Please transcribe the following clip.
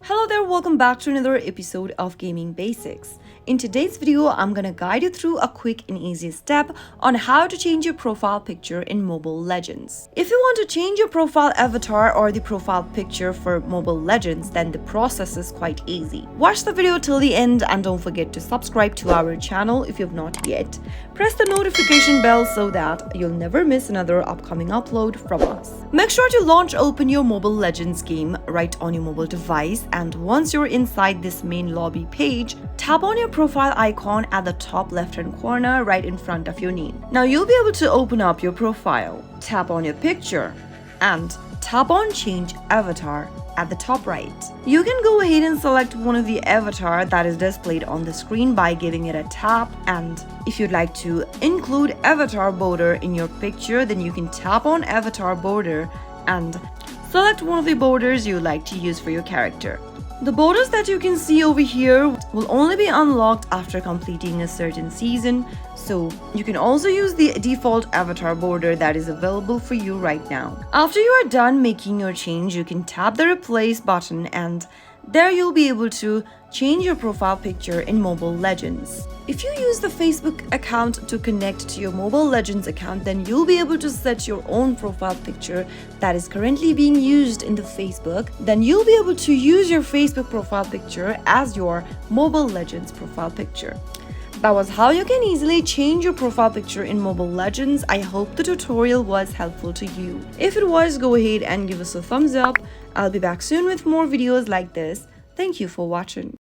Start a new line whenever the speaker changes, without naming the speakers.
Hello there, welcome back to another episode of Gaming Basics. In today's video, I'm gonna guide you through a quick and easy step on how to change your profile picture in Mobile Legends. If you want to change your profile avatar or the profile picture for Mobile Legends, then the process is quite easy. Watch the video till the end and don't forget to subscribe to our channel if you've not yet. Press the notification bell so that you'll never miss another upcoming upload from us. Make sure to launch open your Mobile Legends game right on your mobile device, and once you're inside this main lobby page, tap on your profile icon at the top left hand corner right in front of your name. Now you'll be able to open up your profile, tap on your picture, and tap on change avatar at the top right. You can go ahead and select one of the avatar that is displayed on the screen by giving it a tap, and if you'd like to include avatar border in your picture, then you can tap on avatar border and select one of the borders you like to use for your character. The borders that you can see over here will only be unlocked after completing a certain season, so you can also use the default avatar border that is available for you right now. After you are done making your change, you can tap the replace button, and there you'll be able to change your profile picture in Mobile Legends. If you use the Facebook account to connect to your Mobile Legends account, then you'll be able to set your own profile picture that is currently being used in the Facebook. Then you'll be able to use your Facebook profile picture as your Mobile Legends profile picture. That was how you can easily change your profile picture in Mobile Legends. I hope the tutorial was helpful to you. If it was, go ahead and give us a thumbs up. I'll be back soon with more videos like this. Thank you for watching.